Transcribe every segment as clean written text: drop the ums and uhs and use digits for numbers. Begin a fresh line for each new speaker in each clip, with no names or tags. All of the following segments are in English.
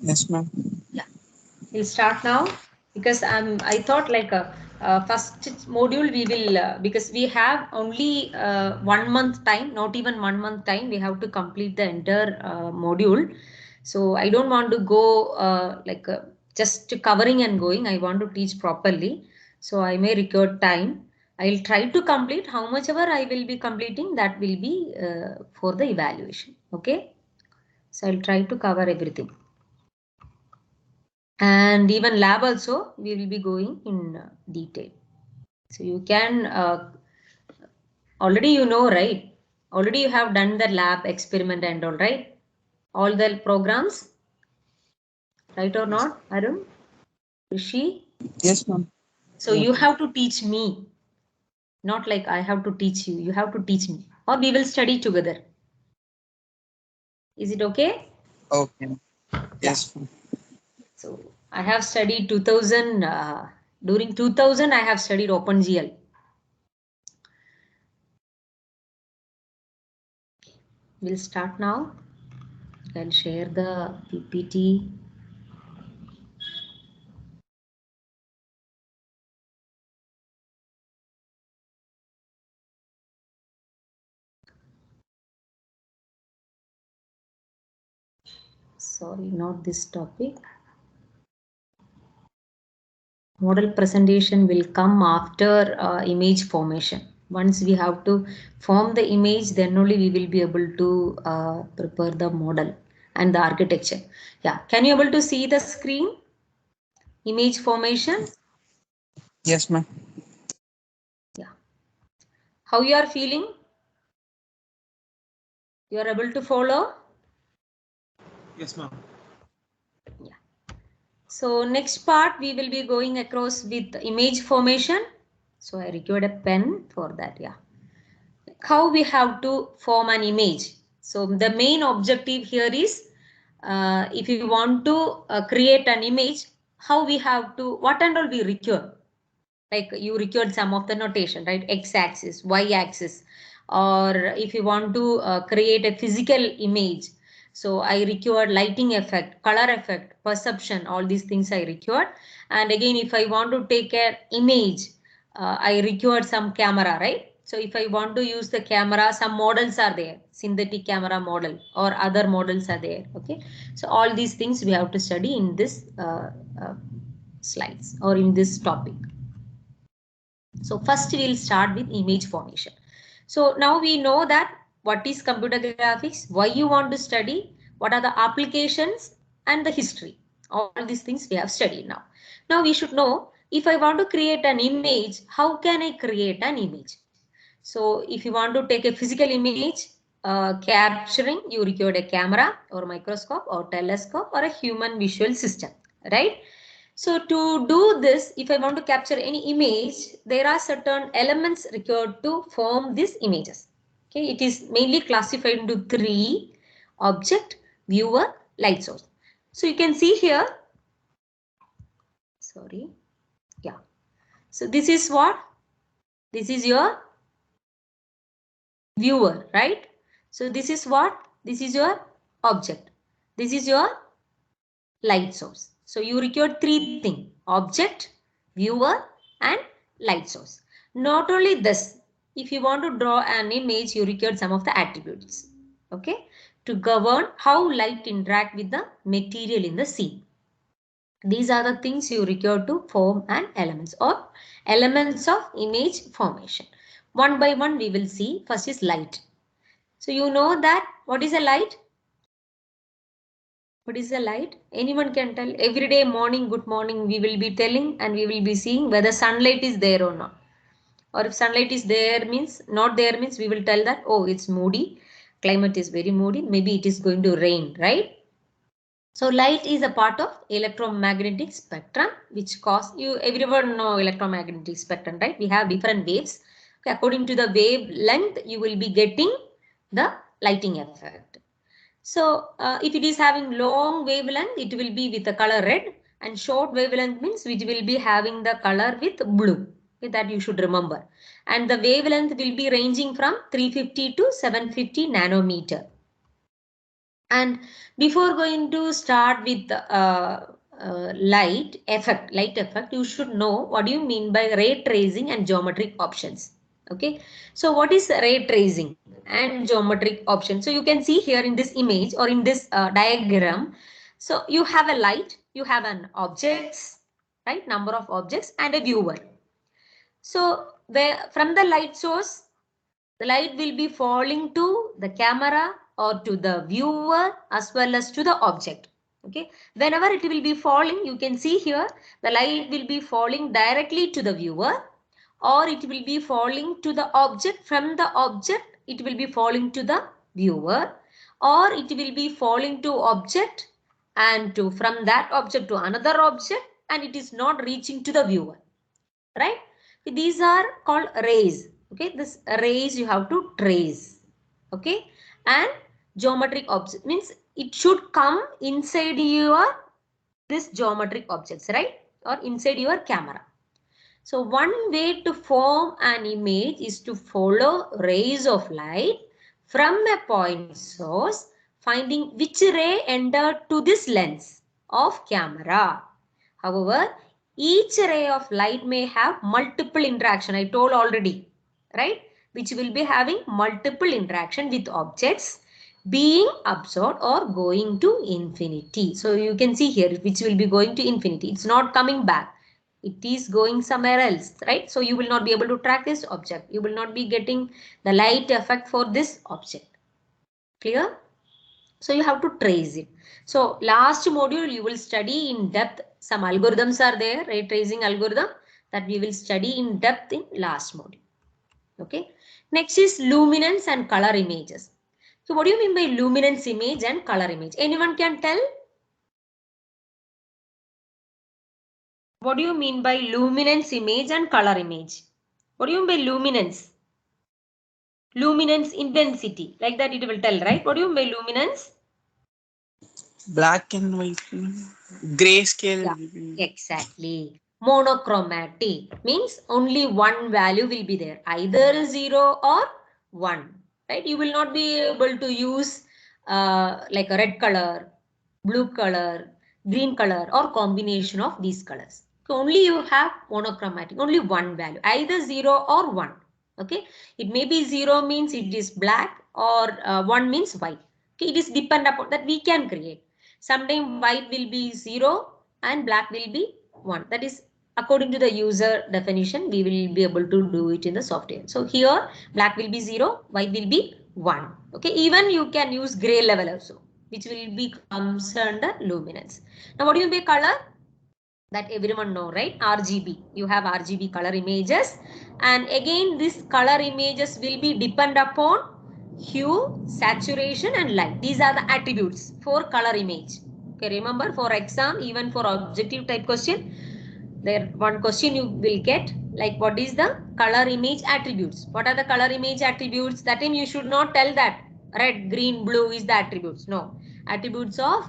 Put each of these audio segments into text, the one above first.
Yes, ma'am.
Yeah, we'll start now because I thought like a first module we will because we have only 1 month time, not even 1 month time. We have to complete the entire module. So I don't want to go just covering and going. I want to teach properly. So I may require time. I'll try to complete how much ever I will be completing, that will be for the evaluation. Okay. So I'll try to cover everything. And even lab also we will be going in detail. So you can already right? Already you have done the lab experiment and all, right? All the programs, right or
Yes.
not, Arun? Rishi?
Yes, ma'am.
So you have to teach me, not like I have to teach you. You have to teach me, or we will study together. Is it okay?
Okay.
Yeah.
Yes, ma'am.
So I have studied 2000. During 2000, I have studied OpenGL. We'll start now. I'll share the PPT. Sorry, not this topic. Model presentation will come after image formation. Once we have to form the image, then only we will be able to prepare the model and the architecture. Yeah, can you able to see the screen? Image formation.
Yes, ma'am.
Yeah. How you are feeling? You are able to follow?
Yes, ma'am.
Yeah. So next part we will be going across with image formation. So I required a pen for that. Yeah. How we have to form an image. So the main objective here is if you want to create an image, how we have to, what and all we require. Like you required some of the notation, right? X-axis, Y-axis, or if you want to create a physical image. So I required lighting effect, color effect, perception, all these things I required. And again, if I want to take an image, I required some camera, right? So if I want to use the camera, some models are there, synthetic camera model or other models are there. Okay. So all these things we have to study in this slides or in this topic. So first we'll start with image formation. So now we know that what is computer graphics, why you want to study, what are the applications and the history. All these things we have studied now. Now we should know if I want to create an image, how can I create an image? So if you want to take a physical image, capturing, you require a camera or microscope or telescope or a human visual system, right? So to do this, if I want to capture any image, there are certain elements required to form these images. Okay, it is mainly classified into three: object, viewer, light source. So you can see here, sorry, yeah. So this is what? This is your viewer, right? So this is what? This is your object. This is your light source. So you require three things: object, viewer and light source. Not only this, if you want to draw an image, you require some of the attributes. Okay, to govern how light interact with the material in the scene. These are the things you require to form an elements or elements of image formation. One by one we will see. First is light. So you know that what is a light? What is the light? Anyone can tell. Every day morning, good morning, we will be telling and we will be seeing whether sunlight is there or not. Or if sunlight is there means, not there means we will tell that, oh, it's moody. Climate is very moody. Maybe it is going to rain, right? So light is a part of electromagnetic spectrum, which cause you, everyone know electromagnetic spectrum, right? We have different waves. Okay, according to the wavelength, you will be getting the lighting effect. So if it is having long wavelength, it will be with the color red, and short wavelength means which will be having the color with blue. Okay, that you should remember. And the wavelength will be ranging from 350 to 750 nanometer. And before going to start with light effect, you should know what do you mean by ray tracing and geometric options. Okay, so what is ray tracing and geometric options? So you can see here in this image or in this diagram. So you have a light, you have an objects, right? Number of objects and a viewer. So from the light source, the light will be falling to the camera or to the viewer as well as to the object. Okay, whenever it will be falling, you can see here the light will be falling directly to the viewer, or it will be falling to the object. From the object it will be falling to the viewer, or it will be falling to object and to from that object to another object, and it is not reaching to the viewer, right? These are called rays. Okay, this rays you have to trace. Okay, and geometric object means it should come inside your this geometric objects, right? Or inside your camera. So one way to form an image is to follow rays of light from a point source, finding which ray entered to this lens of camera. However, each ray of light may have multiple interaction. I told already, right? Which will be having multiple interaction with objects being absorbed or going to infinity. So you can see here which will be going to infinity. It's not coming back. It is going somewhere else, right? So you will not be able to track this object. You will not be getting the light effect for this object. Clear? So you have to trace it. So last module you will study in depth. Some algorithms are there, ray tracing algorithm that we will study in depth in last module. Okay. Next is luminance and color images. So what do you mean by luminance image and color image? Anyone can tell? What do you mean by luminance image and color image? What do you mean by luminance? Luminance intensity. Like that it will tell, right? What do you mean by luminance?
Black and white. Grayscale.
Yeah, exactly. Monochromatic means only one value will be there. Either 0 or 1. Right? You will not be able to use like a red color, blue color, green color or combination of these colors. So only you have monochromatic, only one value, either 0 or 1. Okay, it may be 0 means it is black or 1 means white. Okay, it is depend upon that we can create. Sometimes white will be 0 and black will be 1. That is according to the user definition, we will be able to do it in the software. So here black will be 0, white will be 1. Okay, even you can use gray level also, which will be comes under luminance. Now what do you mean by color? That everyone know, right? RGB. You have RGB color images, and again this color images will be depend upon hue, saturation and light. These are the attributes for color image. Okay, remember for exam, even for objective type question, there one question you will get like what is the color image attributes? What are the color image attributes? That time you should not tell that red, green, blue is the attributes. No, attributes of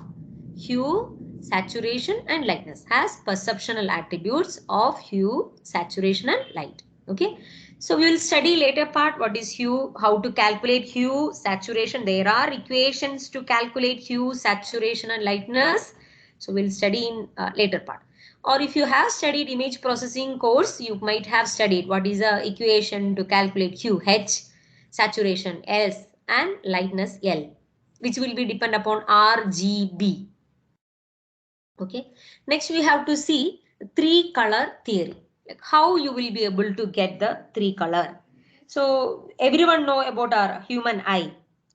hue, saturation and lightness has perceptual attributes of hue, saturation and light. Okay, so we will study later part what is hue, how to calculate hue, saturation. There are equations to calculate hue, saturation and lightness. So we'll study in later part. Or if you have studied image processing course, you might have studied what is the equation to calculate hue, H, saturation S and lightness L, which will be depend upon RGB. Okay. Next we have to see three color theory. Like how you will be able to get the three color. So everyone know about our human eye,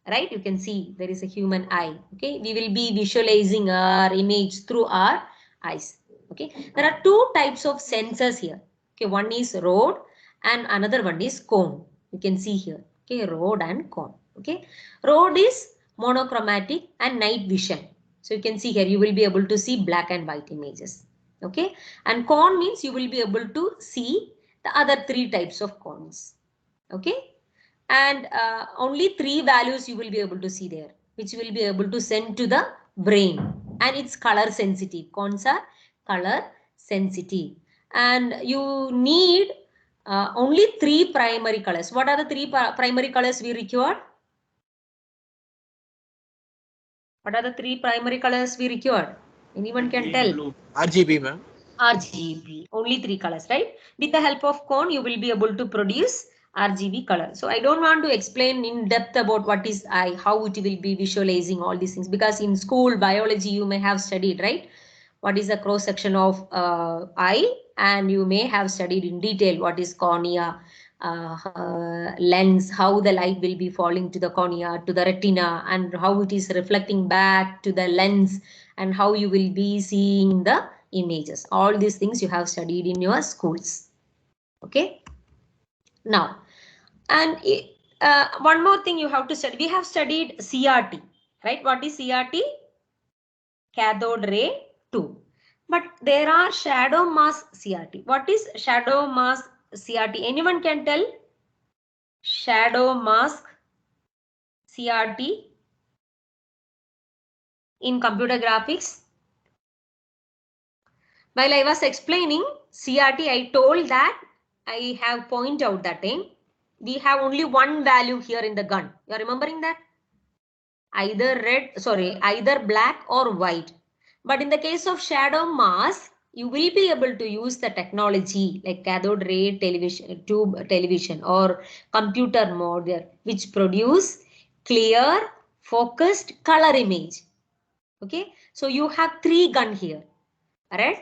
right? You can see there is a human eye. Okay. We will be visualizing our image through our eyes. Okay. There are two types of sensors here. Okay. One is rod and another one is cone. You can see here. Okay. Rod and cone. Okay. Rod is monochromatic and night vision. So you can see here, you will be able to see black and white images. Okay. And cone means you will be able to see the other three types of cones. Okay. And only three values you will be able to see there, which will be able to send to the brain. And it's color sensitive. Cones are color sensitive. And you need only three primary colors. What are the three primary colors we require? What are the three primary colors we required? Anyone can tell?
Blue. RGB, ma'am.
RGB, only three colors, right? With the help of cone, you will be able to produce RGB color. So I don't want to explain in depth about what is eye, how it will be visualizing all these things, because in school biology you may have studied, right? What is the cross section of eye, and you may have studied in detail what is cornea, lens, how the light will be falling to the cornea, to the retina, and how it is reflecting back to the lens, and how you will be seeing the images. All these things you have studied in your schools. Okay. Now, and one more thing you have to study. We have studied CRT, right? What is CRT? Cathode ray tube. But there are shadow mask CRT. What is shadow mask CRT? Anyone can tell? Shadow mask CRT in computer graphics. While I was explaining CRT, I told that I have point out that we have only one value here in the gun. You are remembering that? Either black or white. But in the case of shadow mask, you will be able to use the technology like cathode ray tube television or computer mode there, which produce clear, focused color image. Okay, so you have three gun here, red,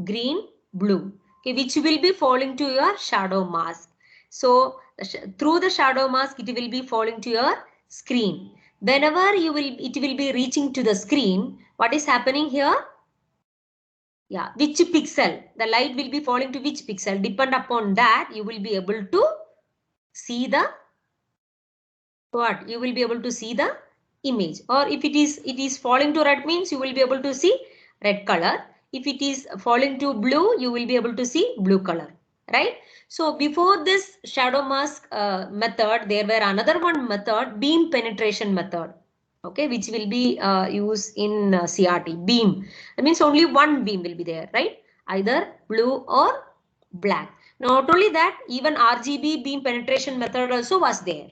green, blue, okay, which will be falling to your shadow mask. So through the shadow mask, it will be falling to your screen. Whenever it will be reaching to the screen, what is happening here? Yeah, which pixel? The light will be falling to which pixel? Depend upon that, you will be able to see the what? You will be able to see the image. Or if it is falling to red, means you will be able to see red color. If it is falling to blue, you will be able to see blue color, right? So before this shadow mask method, there were another one method, beam penetration method, okay, which will be used in CRT, beam. That means only one beam will be there, right? Either blue or black. Not only that, even RGB beam penetration method also was there.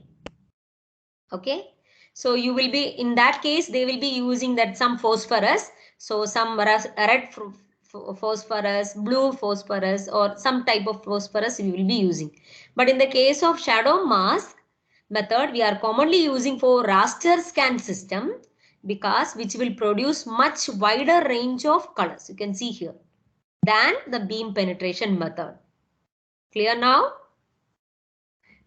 Okay, so you will be, in that case, they will be using that some phosphorus. So some red phosphorus, blue phosphorus, or some type of phosphorus we will be using. But in the case of shadow mask method, we are commonly using for raster scan system, because which will produce much wider range of colors, you can see here, than the beam penetration method. Clear now?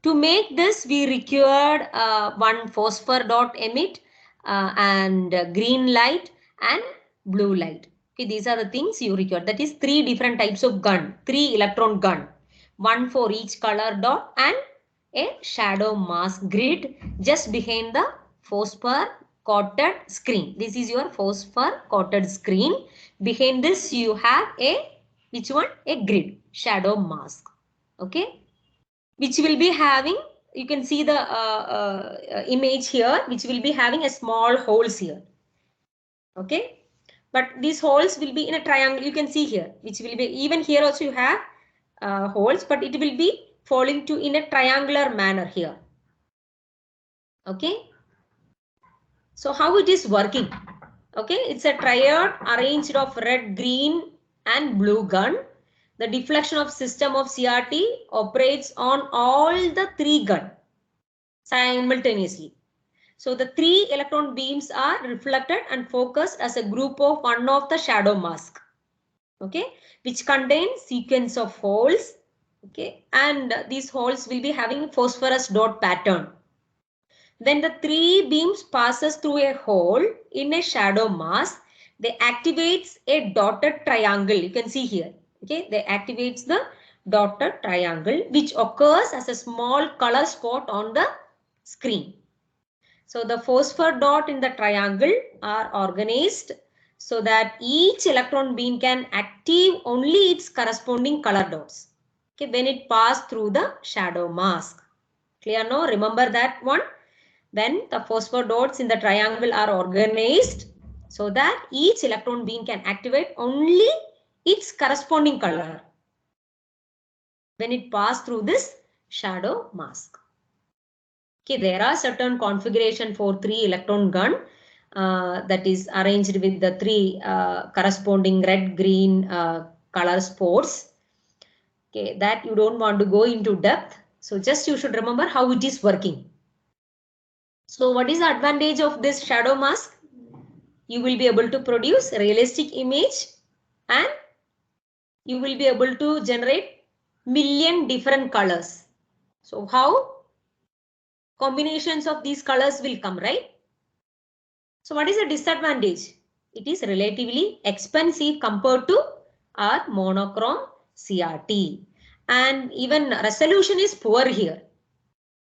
To make this, we required one phosphor dot emit and green light and blue light. Okay, these are the things you require. That is three different types of gun, 3 electron gun, one for each color dot and a shadow mask grid just behind the phosphor coated screen. This is your phosphor coated screen. Behind this you have a, which one? A grid, shadow mask. Okay, which will be having, you can see the image here, which will be having a small holes here. Okay, but these holes will be in a triangle, you can see here, which will be, even here also you have holes, but it will be falling to in a triangular manner here. Okay, so how it is working? Okay, it's a triad arranged of red, green and blue gun. The deflection of system of CRT operates on all the three gun simultaneously. So the 3 electron beams are reflected and focused as a group of one of the shadow mask, okay, which contains sequence of holes, okay, and these holes will be having phosphorus dot pattern. When the 3 beams passes through a hole in a shadow mask, they activates a dotted triangle. You can see here, okay, they activates the dotted triangle, which occurs as a small color spot on the screen. So the phosphor dot in the triangle are organized so that each electron beam can active only its corresponding color dots, okay, when it passed through the shadow mask. Clear now? Remember that one. When the phosphor dots in the triangle are organized so that each electron beam can activate only its corresponding color when it passed through this shadow mask. Okay, there are certain configuration for 3 electron gun. that is arranged with the three corresponding red, green color spots. Okay, that you don't want to go into depth. So just you should remember how it is working. So what is the advantage of this shadow mask? You will be able to produce a realistic image and you will be able to generate million different colors. So how combinations of these colors will come, right? So what is the disadvantage? It is relatively expensive compared to our monochrome CRT. And even resolution is poor here.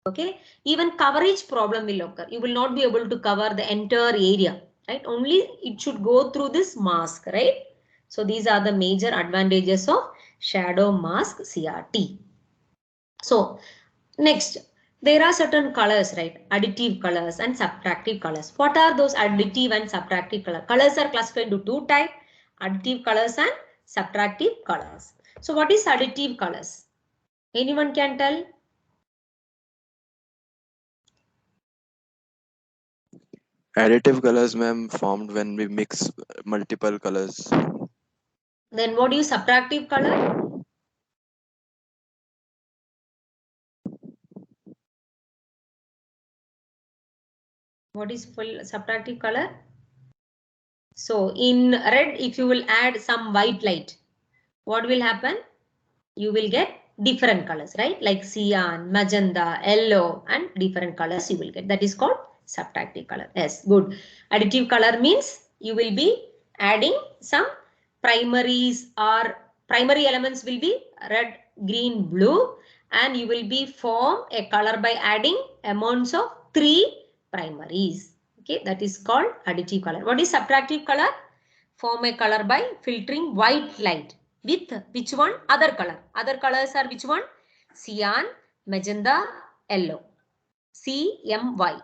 Okay, even coverage problem will occur. You will not be able to cover the entire area, right? Only it should go through this mask, right? So these are the major advantages of shadow mask CRT. So next, there are certain colors, right? Additive colors and subtractive colors. What are those additive and subtractive colors? Colors are classified into two types, additive colors and subtractive colors. So what is additive colors? Anyone can tell?
Additive colors, ma'am, formed when we mix multiple colors.
Then what is subtractive color? What is full subtractive color? So in red, if you will add some white light, what will happen? You will get different colors, right? Like cyan, magenta, yellow, and different colors you will get. That is called subtractive color. Yes, good. Additive color means you will be adding some primaries or primary elements will be red, green, blue, and you will be form a color by adding amounts of 3 primaries. Okay, that is called additive color. What is subtractive color? Form a color by filtering white light with which one? Other color. Other colors are which one? Cyan, magenta, yellow. CMY.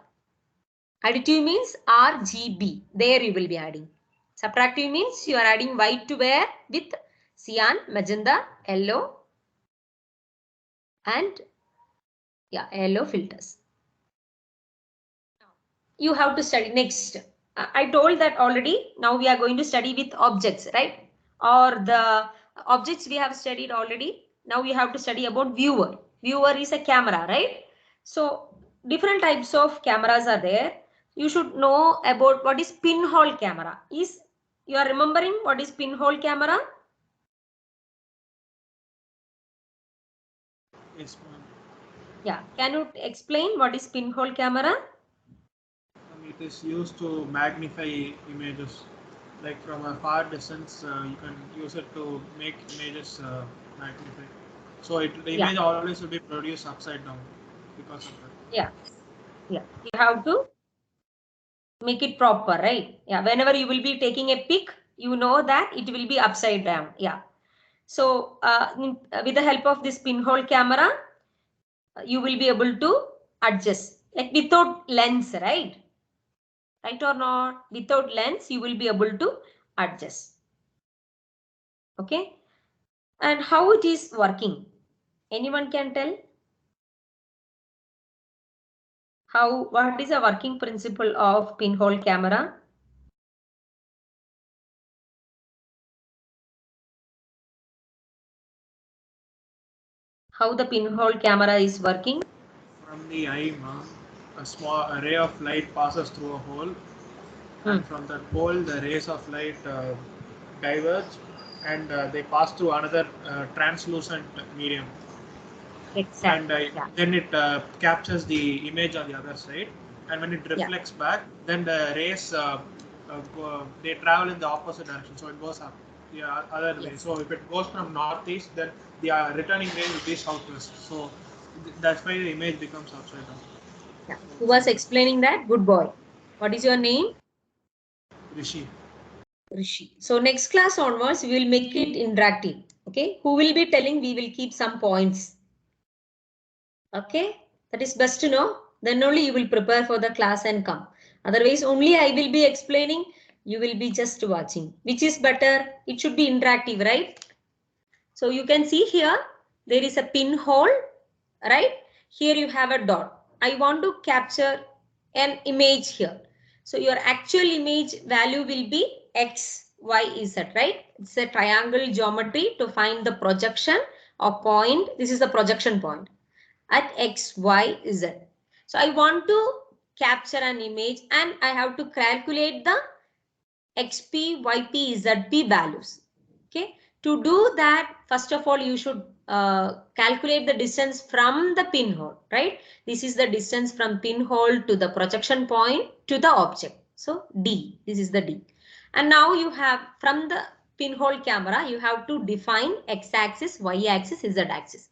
Additive means RGB. There you will be adding. Subtractive means you are adding white to where? With cyan, magenta, yellow and yellow filters. You have to study next. I told that already. Now we are going to study with objects, right? Or the objects we have studied already. Now we have to study about viewer. Viewer is a camera, right? So different types of cameras are there. You should know about what is pinhole camera. You are remembering what is pinhole camera?
Yes, ma'am.
Yeah. Can you explain what is pinhole camera?
It is used to magnify images. Like from a far distance, you can use it to make images magnify. So the image always will be produced upside down because of that.
Yeah. Yeah. You have to make it proper, right? Yeah, whenever you will be taking a pic, you know that it will be upside down. Yeah. So with the help of this pinhole camera, you will be able to adjust like without lens, right? Right or not? Without lens, you will be able to adjust. Okay. And how it is working? Anyone can tell? What is the working principle of pinhole camera? How the pinhole camera is working?
From the eye, a small ray of light passes through a hole, and from that hole, the rays of light diverge, and they pass through another translucent medium.
Exactly.
And then it captures the image on the other side, and when it reflects back, then the rays they travel in the opposite direction, so it goes up the other way. So if it goes from northeast, then the returning ray will be southwest. So that's why the image becomes upside down.
Yeah. Who was explaining that? Good boy. What is your name?
Rishi.
Rishi. So next class onwards, we will make it interactive. Okay. Who will be telling? We will keep some points. Okay. That is best to know. Then only you will prepare for the class and come. Otherwise, only I will be explaining. You will be just watching. Which is better? It should be interactive, right? So you can see here, there is a pinhole, right? Here you have a dot. I want to capture an image here. So your actual image value will be x, y, z, right? It's a triangle geometry to find the projection of point. This is the projection point at x, y, z. So I want to capture an image and I have to calculate the xp, yp, zp values. Okay. To do that, first of all, you should calculate the distance from the pinhole, right? This is the distance from pinhole to the projection point to the object. So D, this is the D. And now you have from the pinhole camera, you have to define x-axis, y-axis, z-axis.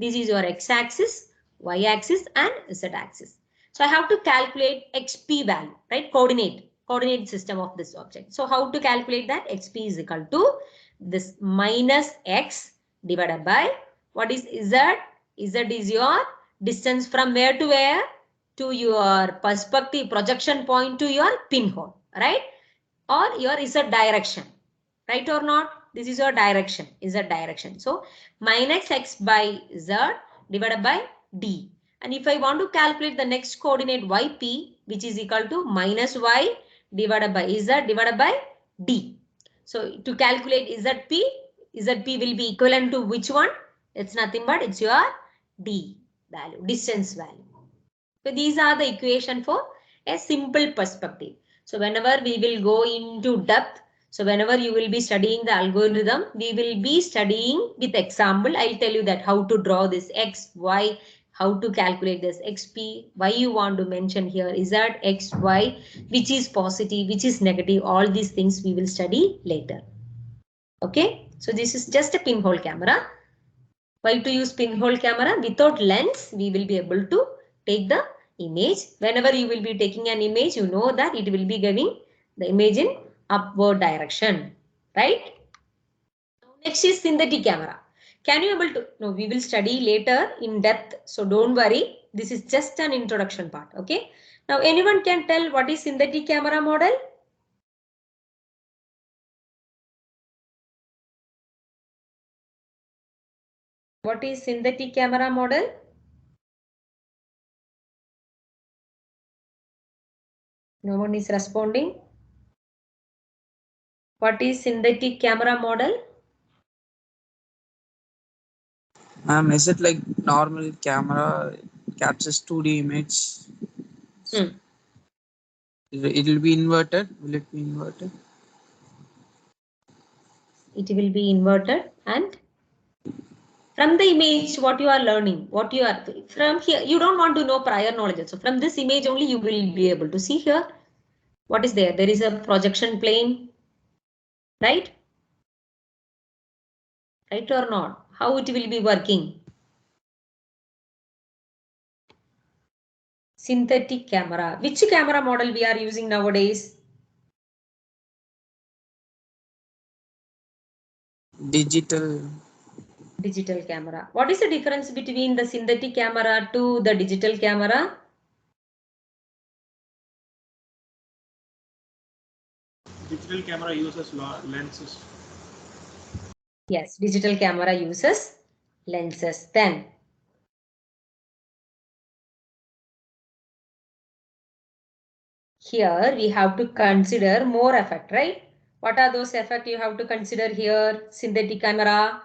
This is your x-axis, y-axis and z-axis. So I have to calculate xp value, right? Coordinate system of this object. So how to calculate that? Xp is equal to this minus x divided by what is z? Z is your distance from where to where? To your perspective projection point to your pinhole, right? Or your z direction, right or not? This is your direction, z direction. So minus x by z divided by d. And if I want to calculate the next coordinate yp, which is equal to minus y divided by z divided by d. So to calculate zp will be equivalent to which one? It's nothing but it's your d value, distance value. So these are the equation for a simple perspective. So whenever we will go into depth, so whenever you will be studying the algorithm, we will be studying with example. I'll tell you that how to draw this x, y, how to calculate this xp, why you want to mention here is that x, y, which is positive, which is negative. All these things we will study later. Okay, so this is just a pinhole camera. Why to use pinhole camera? Without lens, we will be able to take the image. Whenever you will be taking an image, you know that it will be giving the image in upward direction, right? Next is synthetic camera. Can you able to? No, we will study later in depth. So don't worry. This is just an introduction part. Okay. Now anyone can tell what is synthetic camera model? What is synthetic camera model? No one is responding. What is synthetic camera model?
Is it like normal camera captures 2D image? It will be inverted. Will it be inverted?
It will be inverted, and from the image what you are learning, what you are from here, you don't want to know prior knowledge. So from this image only you will be able to see here what is there. There is a projection plane, right? Right or not? How it will be working? Synthetic camera. Which camera model we are using nowadays?
Digital
Camera. What is the difference between the synthetic camera to the digital camera?
Digital camera uses lenses.
Yes, digital camera uses lenses. Then here we have to consider more effect, right? What are those effects you have to consider here? Synthetic camera.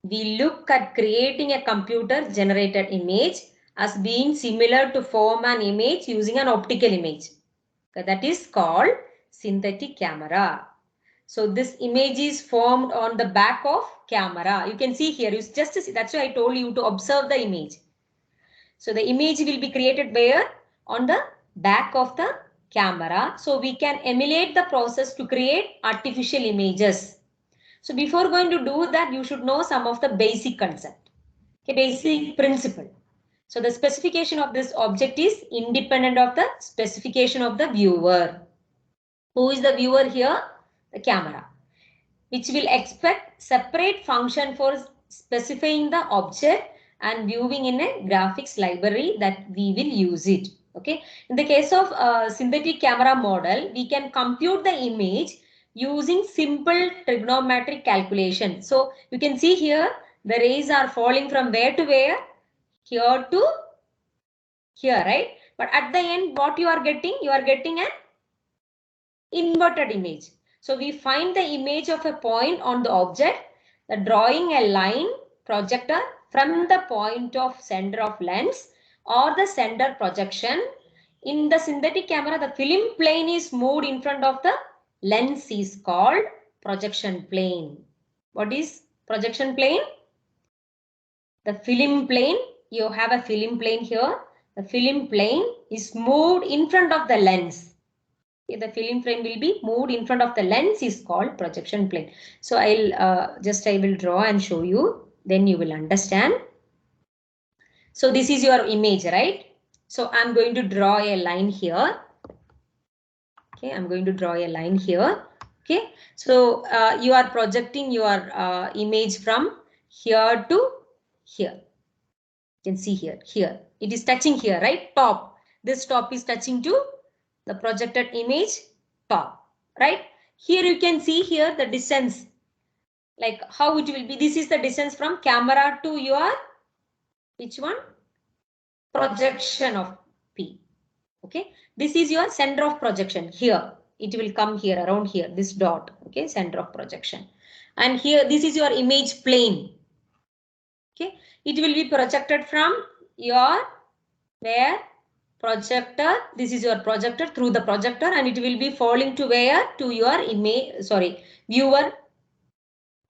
We look at creating a computer generated image as being similar to form an image using an optical image. That is called synthetic camera. So this image is formed on the back of camera. You can see here, you just see, that's why I told you to observe the image. So the image will be created where? On the back of the camera. So we can emulate the process to create artificial images. So before going to do that, you should know some of the basic concept, okay, basic principle. So the specification of this object is independent of the specification of the viewer. Who is the viewer here? The camera, which will expect separate function for specifying the object and viewing in a graphics library that we will use it. Okay. In the case of synthetic camera model, we can compute the image using simple trigonometric calculation. So you can see here the rays are falling from where to where? Here to here, right? But at the end, what you are getting? You are getting a inverted image. So we find the image of a point on the object, the drawing a line projector from the point of center of lens or the center projection. In the synthetic camera, the film plane is moved in front of the lens is called projection plane. What is projection plane? The film plane, you have a film plane here. The film plane is moved in front of the lens. The film plane will be moved in front of the lens is called projection plane. So I will draw and show you, then you will understand. So this is your image, right? So I'm going to draw a line here. Okay, I'm going to draw a line here. Okay, so you are projecting your image from here to here. You can see here, it is touching here, right? Top. This top is touching to the projected image top, right? Here you can see here the distance, like how it will be. This is the distance from camera to your, which one? Projection of P. Okay, this is your center of projection here. It will come here, around here, this dot. Okay, center of projection. And here, this is your image plane. Okay, it will be projected from your where projector. This is your projector, through the projector, and it will be falling to where? To your image, sorry, viewer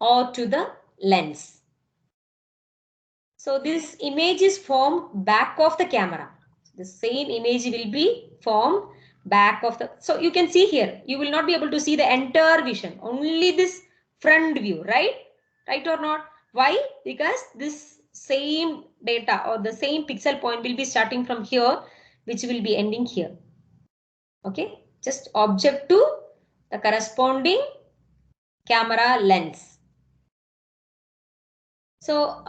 or to the lens. So this image is formed back of the camera. The same image will be formed back of the, so you can see here, you will not be able to see the entire vision, only this front view, right? Right or not? Why? Because this same data or the same pixel point will be starting from here, which will be ending here. Okay, just object to the corresponding camera lens. So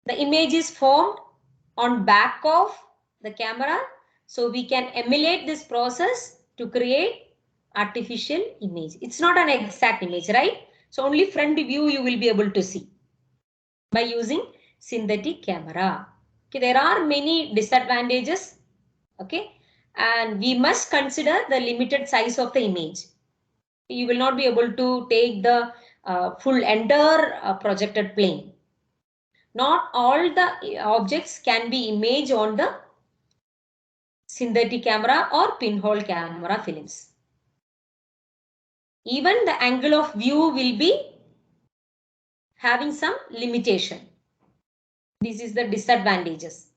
the image is formed on back of the camera, so we can emulate this process to create artificial image. It's not an exact image, right? So only front view you will be able to see by using synthetic camera. Okay, there are many disadvantages. Okay, and we must consider the limited size of the image. You will not be able to take the full entire projected plane. Not all the objects can be imaged on the synthetic camera or pinhole camera films. Even the angle of view will be having some limitation. This is the disadvantages.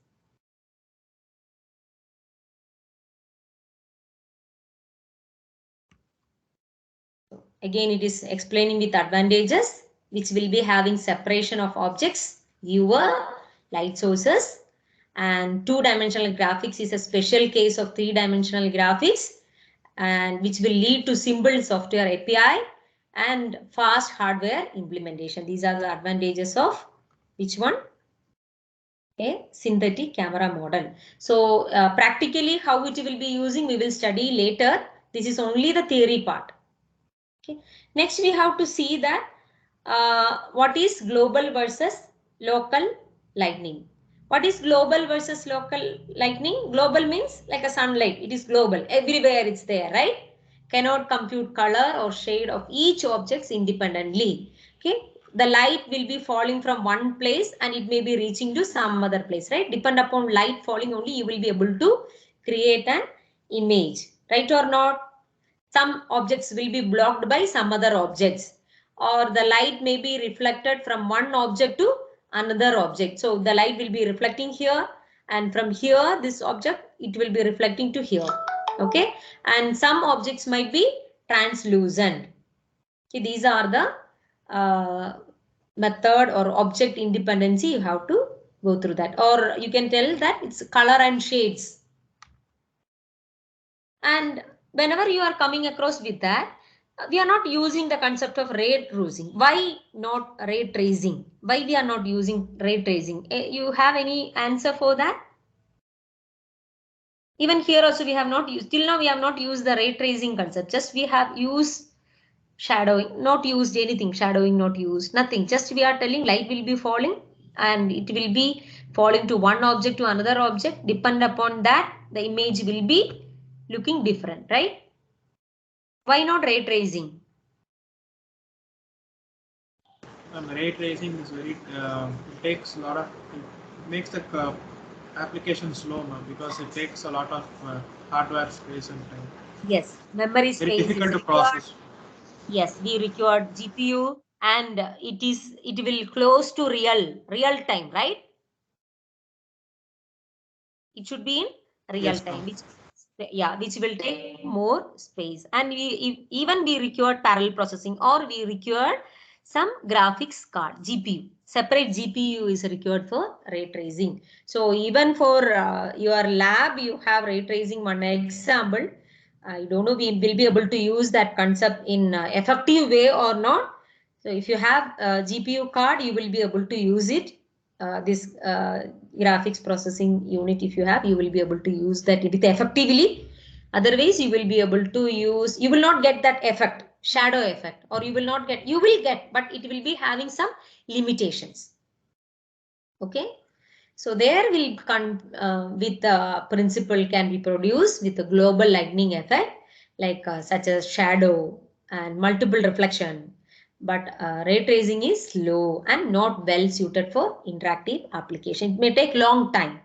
Again, it is explaining with advantages, which will be having separation of objects, viewer, light sources, and two-dimensional graphics is a special case of three-dimensional graphics, and which will lead to simple software API and fast hardware implementation. These are the advantages of which one? A synthetic camera model. So practically how it will be using, we will study later. This is only the theory part. Okay. Next, we have to see that what is global versus local lightning. What is global versus local lightning? Global means like a sunlight. It is global. Everywhere it's there, right? Cannot compute color or shade of each object independently. Okay. The light will be falling from one place and it may be reaching to some other place, right? Depend upon light falling only, you will be able to create an image, right or not? Some objects will be blocked by some other objects, or the light may be reflected from one object to another object. So the light will be reflecting here, and from here, this object, it will be reflecting to here. Okay, and some objects might be translucent. Okay, these are the method or object independency. You have to go through that, or you can tell that it's color and shades. And whenever you are coming across with that, we are not using the concept of ray tracing. Why not ray tracing? Why we are not using ray tracing? You have any answer for that? Even here also we have not used, till now we have not used the ray tracing concept. Just we have used shadowing, not used anything, shadowing not used, nothing. Just we are telling light will be falling and it will be falling to one object to another object. Depend upon that, the image will be looking different, right? Why not ray tracing?
Ray tracing is very, it takes a lot of, it makes the application slow, ma'am, because it takes a lot of hardware space and time.
Yes, memory
Very
space
difficult
is
to
required.
process.
Yes, we require GPU and it will close to real time, right? It should be in real
Yes,
time,
ma'am.
which will take more space. And even we require parallel processing, or we require some graphics card, GPU. Separate GPU is required for ray tracing. So even for your lab, you have ray tracing one example. I don't know we will be able to use that concept in effective way or not. So if you have a GPU card, you will be able to use it. This graphics processing unit, if you have, you will be able to use that with effectively. Otherwise, you will be able to use, you will not get that effect, shadow effect, or you will not get, you will get, but it will be having some limitations. Okay. So there will with the principle can be produced with a global lightning effect, like such as shadow and multiple reflection. But ray tracing is slow and not well suited for interactive application. It may take long time.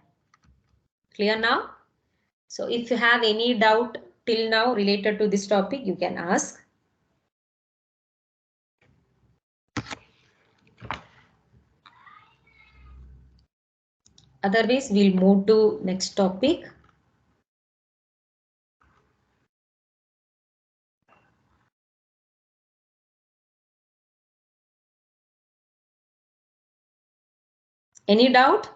Clear now? So if you have any doubt till now related to this topic, you can ask. Otherwise, we'll move to next topic. Any doubt?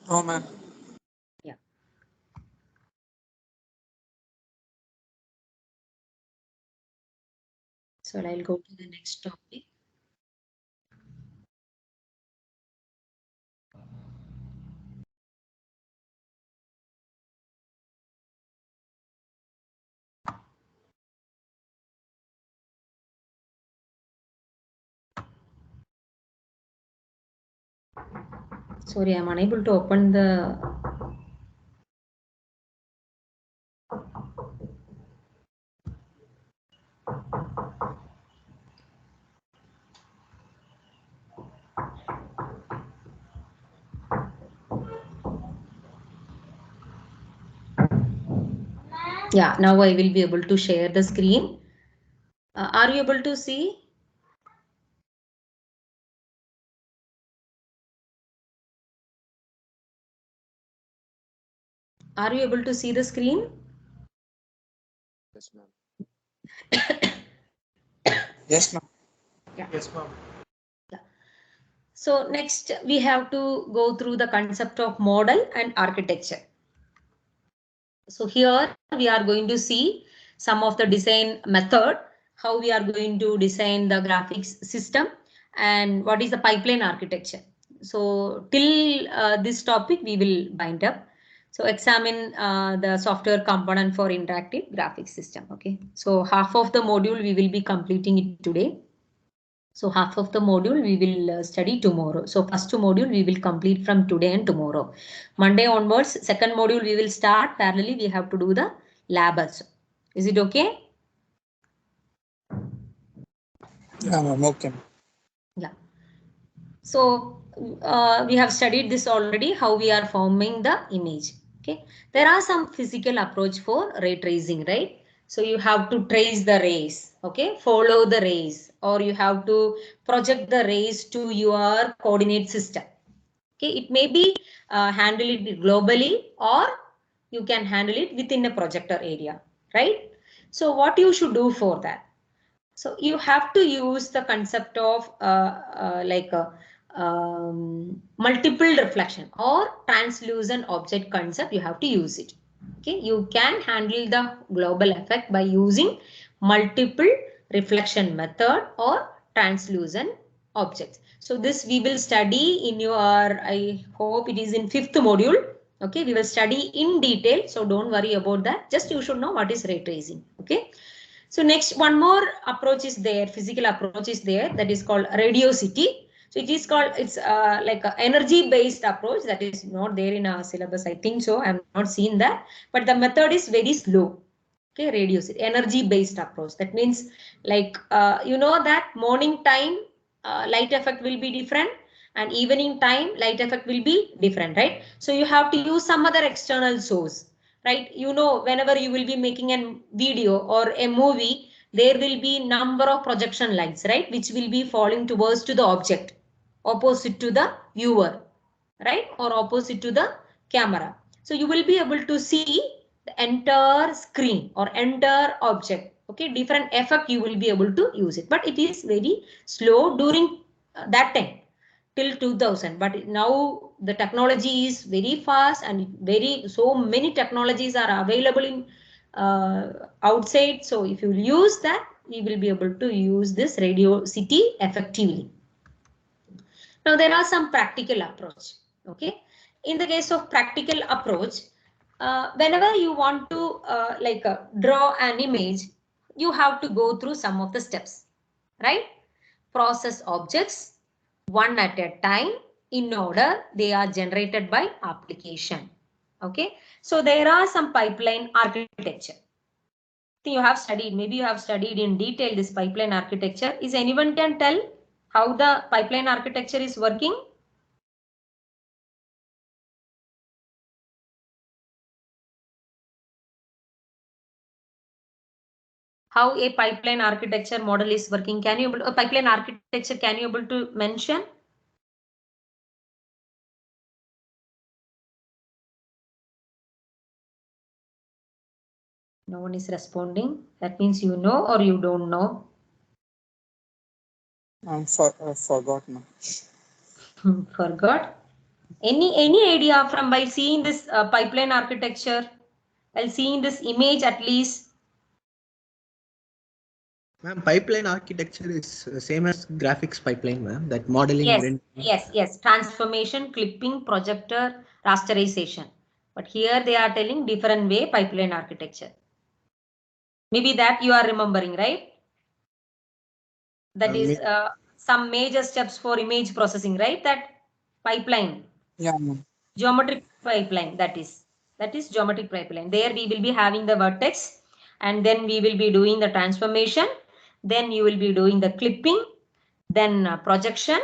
No, ma'am.
Yeah. So I'll go to the next topic. Sorry, I'm unable to open the. Yeah, now I will be able to share the screen. Are you able to see? Are you able to see the screen?
Yes, ma'am.
Yes, ma'am.
Yeah.
Yes, ma'am.
Yeah. So next we have to go through the concept of model and architecture. So here we are going to see some of the design method, how we are going to design the graphics system, and what is the pipeline architecture. So till this topic we will bind up. So examine the software component for interactive graphics system. Okay. So half of the module we will be completing it today. So half of the module we will study tomorrow. So first module we will complete from today and tomorrow. Monday onwards, second module we will start. Parallelly, we have to do the lab also. Is it okay?
Yeah, ma'am. Okay.
Yeah. So we have studied this already, how we are forming the image. Okay. There are some physical approach for ray tracing, right? So you have to trace the rays, okay, follow the rays, or you have to project the rays to your coordinate system. Okay, it may be handle it globally, or you can handle it within a projector area, right? So what you should do for that? So you have to use the concept of multiple reflection or translucent object concept. You have to use it. Okay, you can handle the global effect by using multiple reflection method or translucent objects. So this we will study in your, I hope it is in 5th module. Okay, we will study in detail. So don't worry about that. Just you should know what is ray tracing. Okay. So next one more approach is there, physical approach is there, that is called radiosity. So it is called, it's like an energy based approach that is not there in our syllabus. I think so. I have not seen that, but the method is very slow. Okay, radio city, energy based approach. That means like you know that morning time light effect will be different and evening time light effect will be different, right? So you have to use some other external source, right? You know, whenever you will be making a video or a movie, there will be number of projection lights, right? Which will be falling towards to the object, opposite to the viewer, right? Or opposite to the camera. So you will be able to see the entire screen or entire object. Okay, different effect you will be able to use it, but it is very slow during that time till 2000. But now the technology is very fast and so many technologies are available in outside. So if you use that, you will be able to use this radio city effectively. Now there are some practical approach. Okay, in the case of practical approach, whenever you want to draw an image, you have to go through some of the steps, right? Process objects one at a time in order they are generated by application. Okay, so there are some pipeline architecture. You have studied, maybe you have studied in detail this pipeline architecture. Is anyone can tell how the pipeline architecture is working? How a pipeline architecture model is working? Can you a pipeline architecture, can you able to mention? No one is responding. That means you know or you don't know.
Forgot now.
Forgot. Any idea from by seeing this pipeline architecture? While seeing this image at least.
Ma'am, pipeline architecture is same as graphics pipeline, ma'am. That modeling.
Yes. Transformation, clipping, projector, rasterization. But here they are telling different way pipeline architecture. Maybe that you are remembering, right? That is some major steps for image processing, right? That pipeline.
Yeah.
Geometric pipeline, that is geometric pipeline. There we will be having the vertex and then we will be doing the transformation. Then you will be doing the clipping, then projection,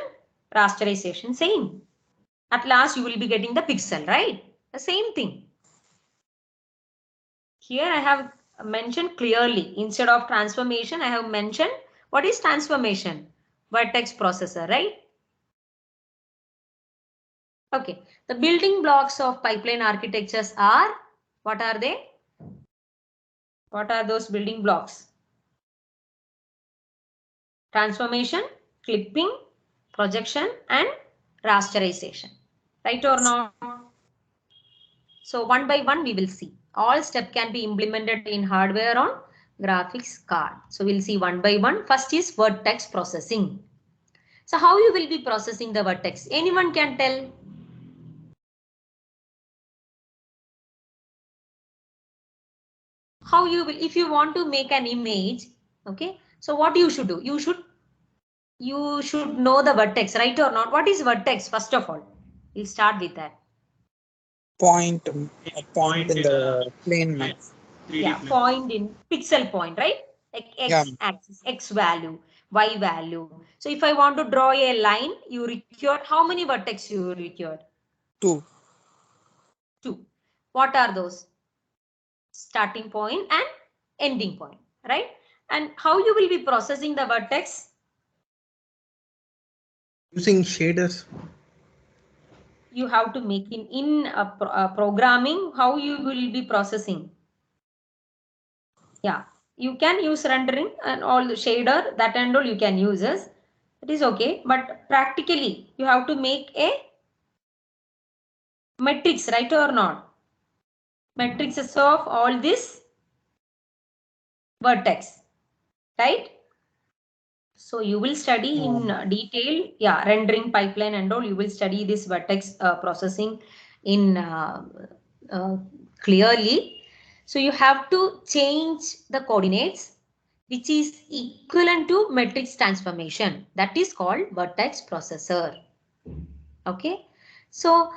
rasterization, same. At last you will be getting the pixel, right? The same thing. Here I have mentioned clearly, instead of transformation, I have mentioned what is transformation? Vertex processor, right? Okay, the building blocks of pipeline architectures are, what are they? What are those building blocks? Transformation, clipping, projection, and rasterization. Right or not? So one by one we will see. All steps can be implemented in hardware on graphics card. So we'll see one by one. First is vertex processing. So how you will be processing the vertex? Anyone can tell? How you will, if you want to make an image, okay, so what you should do? You should know the vertex, right or not? What is vertex? First of all, we'll start with that.
Point in the plane map.
Yeah, point in pixel point, right? Like X axis, X value, Y value. So if I want to draw a line, you require how many vertex you require? Two. What are those? Starting point and ending point, right? And how you will be processing the vertex?
Using shaders.
You have to make in programming. How you will be processing? Yeah, you can use rendering and all the shader, that and all you can use as it is okay, but practically you have to make a matrix, right or not? Matrices of all this vertex, right? So you will study in detail, yeah, rendering pipeline and all. You will study this vertex processing in clearly. So you have to change the coordinates, which is equivalent to matrix transformation. That is called vertex processor. Okay. So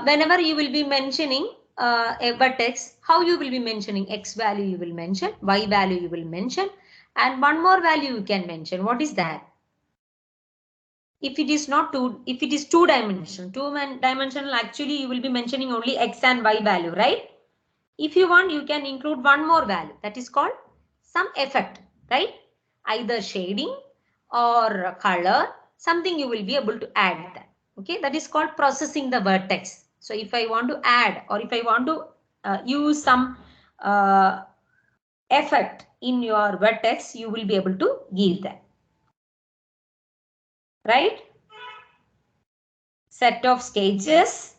whenever you will be mentioning a vertex, how you will be mentioning? X value you will mention, Y value you will mention, and one more value you can mention. What is that? If it is not if it is two-dimensional, actually you will be mentioning only X and Y value, right? If you want, you can include one more value, that is called some effect, right? Either shading or color, something you will be able to add that. Okay, that is called processing the vertex. So if I want to add, or if I want to use some effect in your vertex, you will be able to give that. Right? Set of stages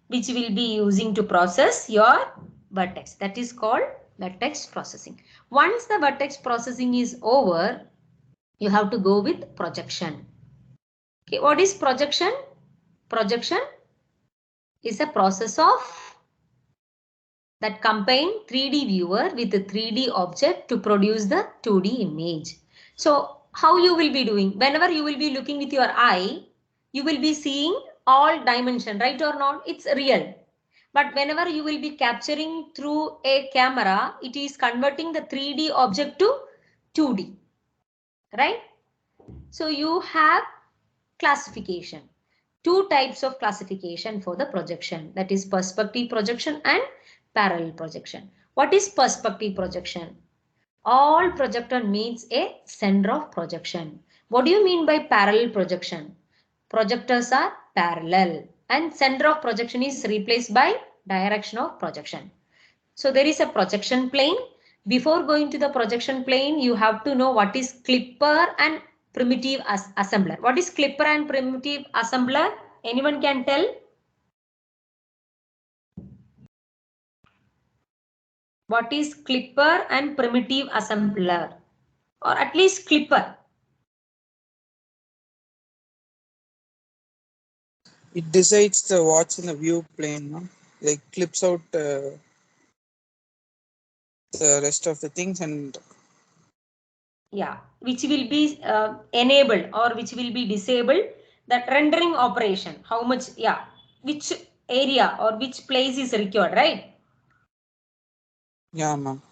which will be using to process your vertex. That is called vertex processing. Once the vertex processing is over, you have to go with projection. Okay, what is projection? Projection is a process of that combine 3D viewer with the 3D object to produce the 2D image. So how you will be doing? Whenever you will be looking with your eye, you will be seeing all dimension, right or not? It's real. But whenever you will be capturing through a camera, it is converting the 3D object to 2D, right? So you have classification. Two types of classification for the projection, that is perspective projection and parallel projection. What is perspective projection? All projector means a center of projection. What do you mean by parallel projection? Projectors are parallel and center of projection is replaced by direction of projection. So there is a projection plane. Before going to the projection plane, you have to know what is clipper and primitive assembler. What is clipper and primitive assembler? Anyone can tell? What is clipper and primitive assembler? Or at least clipper.
It decides the what's in the view plane, no? Like clips out the rest of the things and
Yeah, which will be enabled or which will be disabled, that rendering operation, how much, yeah, which area or which place is required, right?
yeah, ma'am.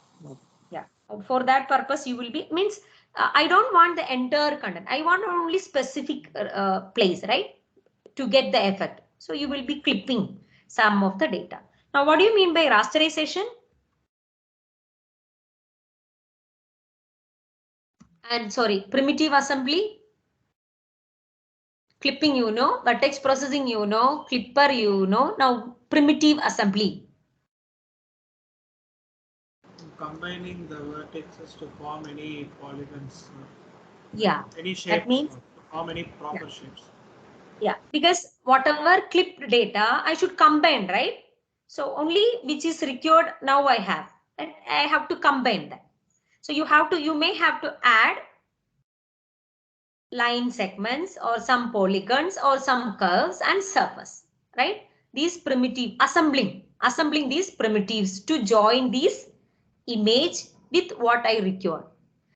Yeah, for that purpose you will be, means I don't want the entire content, I want only specific place, right, to get the effect. So you will be clipping some of the data. Now what do you mean by rasterization? And sorry, primitive assembly? Clipping you know, vertex processing you know, clipper you know, now primitive assembly.
Combining the vertices to form any polygons.
Yeah,
Any shapes.
that means
to form any proper shapes.
Yeah, because whatever clipped data I should combine, right? So only which is required now I have, and I have to combine that. So you may have to add line segments or some polygons or some curves and surface, right? These primitive assembling these primitives to join these image with what I require.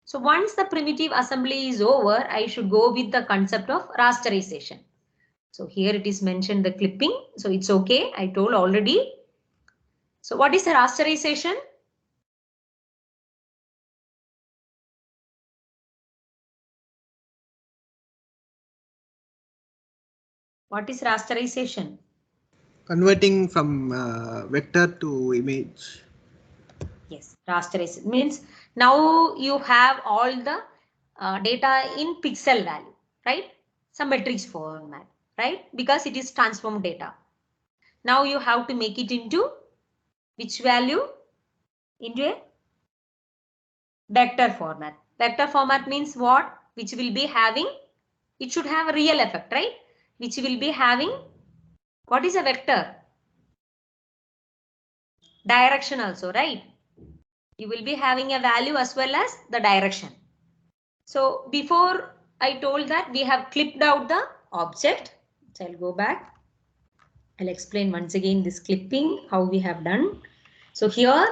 So once the primitive assembly is over, I should go with the concept of rasterization. So here it is mentioned the clipping. So it's okay. I told already. So what is the rasterization? What is rasterization?
Converting from vector to image.
Yes, rasterization means now you have all the data in pixel value, right? Some matrix format, right? Because it is transformed data. Now you have to make it into which value? Into a vector format. Vector format means what? Which will be having, it should have a real effect, right? Which will be having, what is a vector? Direction also, right? You will be having a value as well as the direction. So before I told that we have clipped out the object. So I'll go back. I'll explain once again this clipping, how we have done. So here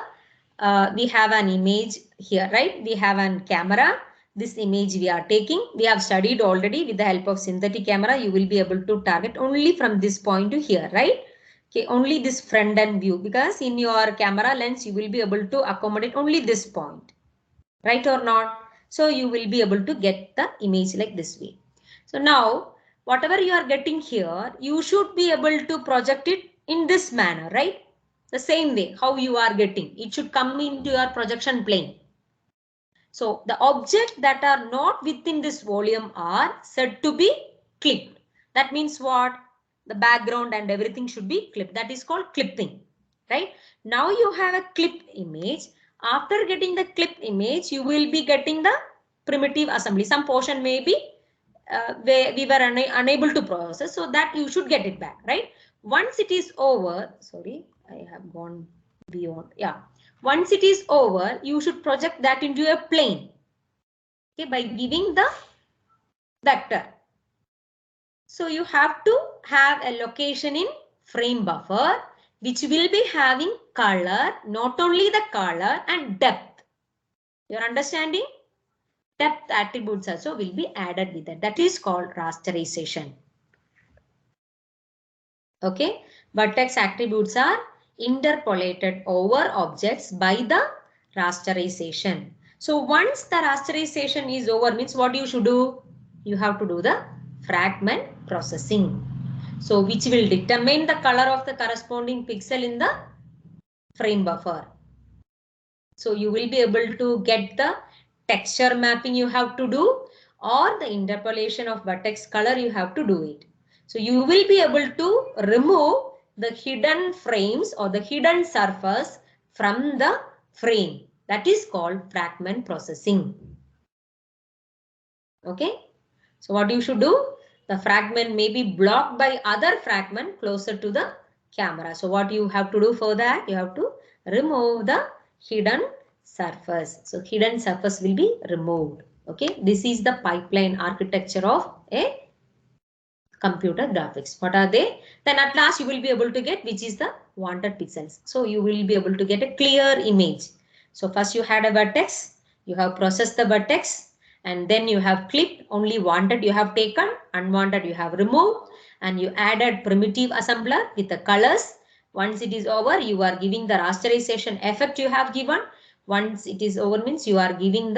we have an image here, right? We have a camera. This image we are taking, we have studied already with the help of synthetic camera. You will be able to target only from this point to here, right? Okay, only this front end view, because in your camera lens you will be able to accommodate only this point, right or not? So you will be able to get the image like this way. So now whatever you are getting here, you should be able to project it in this manner, right? The same way how you are getting, it should come into your projection plane. So the objects that are not within this volume are said to be clipped. That means what? The background and everything should be clipped. That is called clipping, right? Now you have a clipped image. After getting the clipped image, you will be getting the primitive assembly. Some portion may be where we were unable to process, so that you should get it back, right? Once it is over, sorry, I have gone beyond. Yeah. Once it is over, you should project that into a plane, okay, by giving the vector. So you have to have a location in frame buffer, which will be having color, not only the color and depth. You're understanding? Depth attributes also will be added with that. That is called rasterization. Okay, vertex attributes are interpolated over objects by the rasterization. So once the rasterization is over, means what you should do? You have to do the fragment processing. So which will determine the color of the corresponding pixel in the frame buffer. So you will be able to get the texture mapping you have to do, or the interpolation of vertex color you have to do it. So you will be able to remove the hidden frames or the hidden surface from the frame. That is called fragment processing. Okay. So what you should do? The fragment may be blocked by other fragment closer to the camera. So what you have to do for that? You have to remove the hidden surface. So hidden surface will be removed. Okay. This is the pipeline architecture of a computer graphics. What are they? Then at last you will be able to get which is the wanted pixels. So you will be able to get a clear image. So first you had a vertex, you have processed the vertex, and then you have clipped, only wanted you have taken, unwanted you have removed, and you added primitive assembler with the colors. Once it is over, you are giving the rasterization effect you have given. Once it is over means you are giving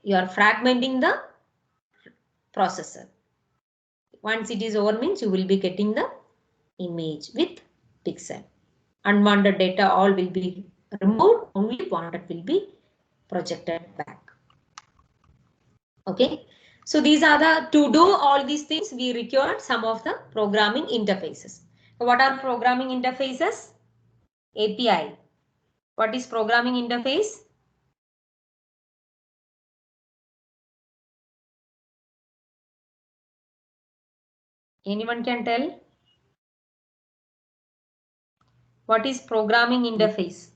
you are fragmenting the processor. Once it is over means you will be getting the image with pixel. Unwanted data all will be removed, only wanted will be projected back. Okay. So these are to do all these things we required some of the programming interfaces. So what are programming interfaces? API. What is programming interface? Anyone can tell? What is programming interface?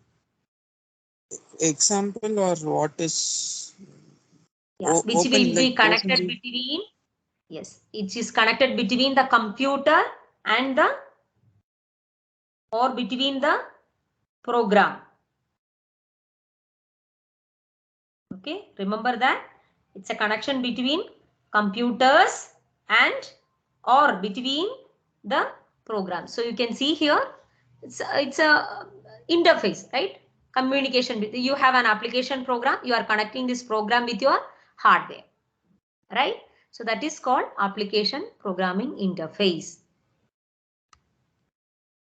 Example or what is
Yeah, which
open,
will be
like
connected
open
between, yes, it is connected between the computer and the, or between the program. Okay, remember that it's a connection between computers and or between the program. So you can see here it's a interface, right? Communication with, you have an application program, you are connecting this program with your hardware, right? So that is called application programming interface.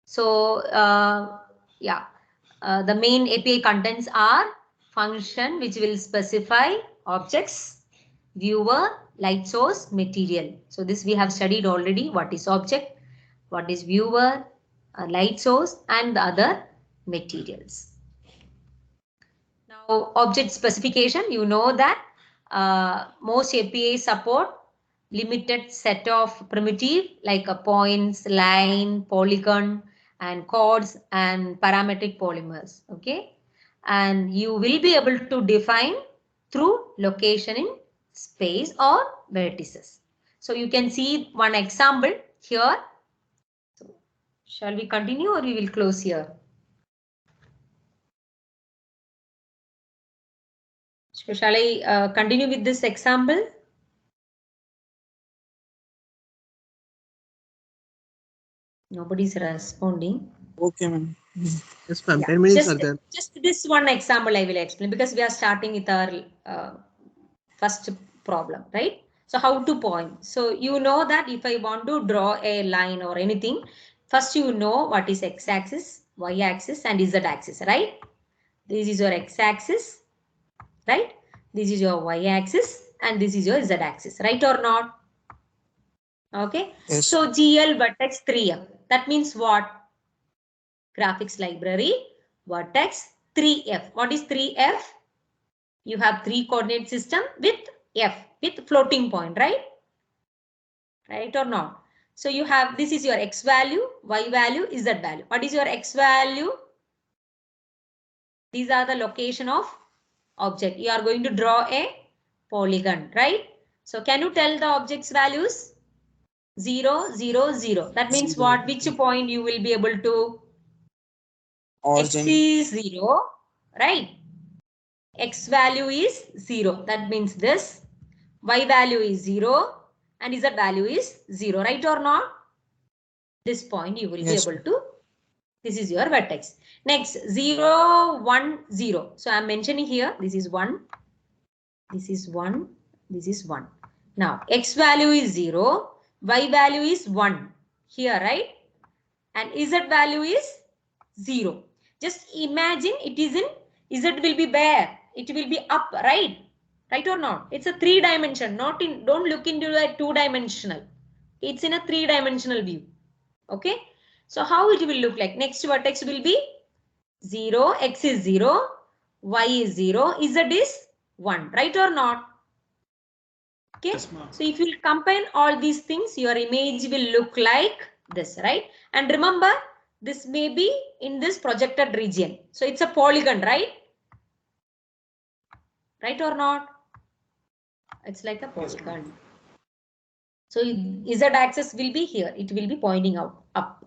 So yeah, the main API contents are function which will specify objects, viewer, light source, material. So this we have studied already. What is object, what is viewer, light source, and the other materials. Now object specification, you know that most APIs support limited set of primitive like a points, line, polygon, and chords and parametric polymers. Okay, and you will be able to define through location in space or vertices. So you can see one example here. So shall we continue or we will close here? So shall I continue with this example? Nobody's responding.
Okay, ma'am.
Yes, ma'am.
Yeah,
10 minutes are there.
just this one example I will explain because we are starting with our first problem, right? So how to point? So you know that if I want to draw a line or anything, first you know what is x-axis, y-axis and z-axis, right? This is your x-axis, right? This is your y-axis and this is your z-axis, right or not? Okay.
Yes.
So GL vertex 3F. That means what? Graphics library vertex 3F. What is 3F? You have 3 coordinate system with F with floating point, right? Right or not? So you have, this is your x value, y value, z value. What is your x value? These are the location of object. You are going to draw a polygon, right? So can you tell the object's values? 0, 0, 0. That means
0.
what? Which point you will be able to? X
Origin.
is 0, right? X value is 0. That means this. Y value is 0 and Z value is 0, right or not? This point you will
Yes.
be able to, this is your vertex. Next 0, 1, 0. So I am mentioning here, this is 1, this is 1, this is 1. Now X value is 0, Y value is 1 here, right? And Z value is 0. Just imagine it is in, Z will be where? It will be up, right? Right or not? It's a 3-dimension, not in, don't look into a 2-dimensional. It's in a 3-dimensional view. Okay. So how it will look like? Next vertex will be 0, X is 0, Y is 0, Z is 1, right or not? Okay.
Yes, ma'am.
So if you combine all these things, your image will look like this, right? And remember, this may be in this projected region. So it's a polygon, right? Right or not? It's like a polygon. So z-axis will be here. It will be pointing out up.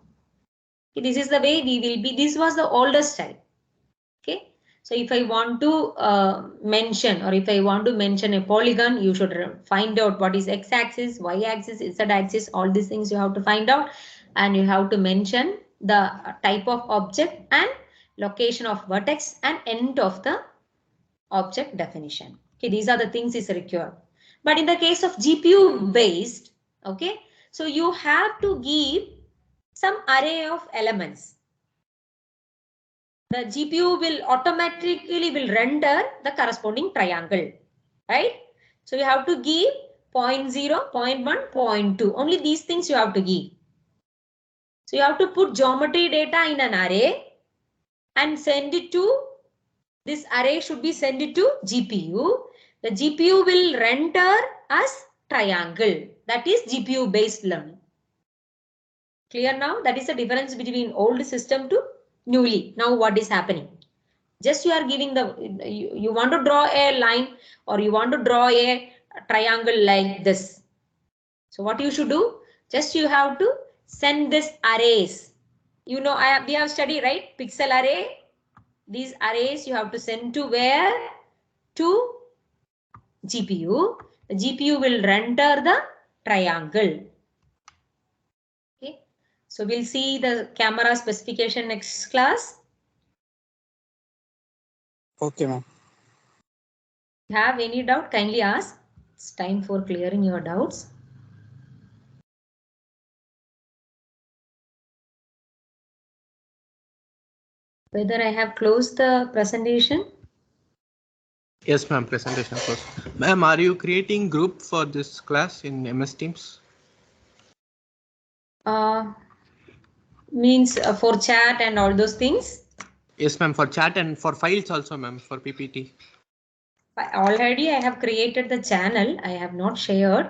Okay, this is the way we will be. This was the older style. Okay. So if I want to mention, or if I want to mention a polygon, you should find out what is x-axis, y-axis, z-axis, all these things you have to find out, and you have to mention the type of object and location of vertex and end of the object definition. Okay, these are the things is required. But in the case of GPU based, okay, so you have to give some array of elements. The GPU will automatically will render the corresponding triangle, right? So you have to give 0.0, 0.1, 0.2. Only these things you have to give. So you have to put geometry data in an array and send it to, this array should be sent it to GPU. The GPU will render as triangle. That is GPU based learning. Clear now? That is the difference between old system to newly. Now what is happening? Just you are giving the, you want to draw a line or you want to draw a triangle like this. So what you should do? Just you have to send this arrays. You know, we have studied, right? Pixel array. These arrays you have to send to where? To GPU. The GPU will render the triangle. Okay. So we'll see the camera specification next class.
Okay, ma'am.
Have any doubt? Kindly ask. It's time for clearing your doubts. Whether I have closed the presentation?
Yes, ma'am. Presentation first. Ma'am, are you creating group for this class in MS Teams?
Means for chat and all those things?
Yes, ma'am. For chat and for files also, ma'am. For PPT.
Already I have created the channel. I have not shared.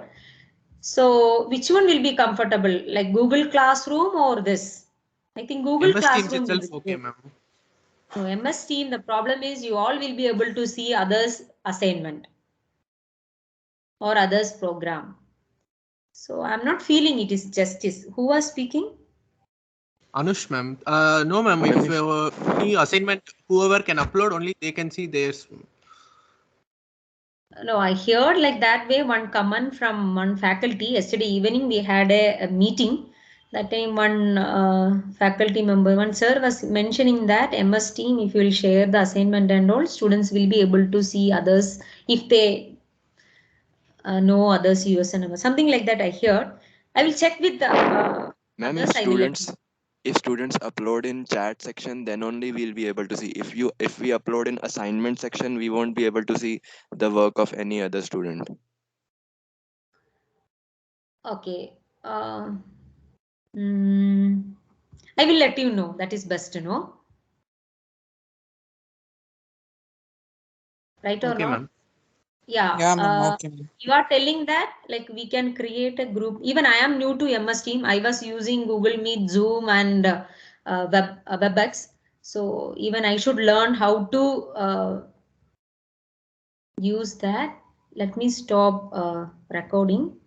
So which one will be comfortable? Like Google Classroom or this? I think Google
MS Teams
Classroom will
itself,
be
okay,
good.
ma'am.
So MS Team, the problem is you all will be able to see others' assignment or others' program. So I'm not feeling it is justice. Who was speaking?
Anush, ma'am. No, ma'am. If any assignment, whoever can upload, only they can see theirs.
No, I heard like that way one comment from one faculty. Yesterday evening we had a meeting. That time one faculty member, one sir was mentioning that MS Team, if you will share the assignment and all, students will be able to see others if they know others username, something like that I heard. I will check with the
Ma'am,
others. I will let you.
if students upload in chat section, then only we'll be able to see. If we upload in assignment section, we won't be able to see the work of any other student.
Okay. I will let you know. That is best to know. Right or
Okay,
not?
ma'am.
Yeah.
Yeah, ma'am. Okay, ma'am.
You are telling that like we can create a group. Even I am new to MS Team. I was using Google Meet, Zoom, and WebEx. So even I should learn how to use that. Let me stop recording.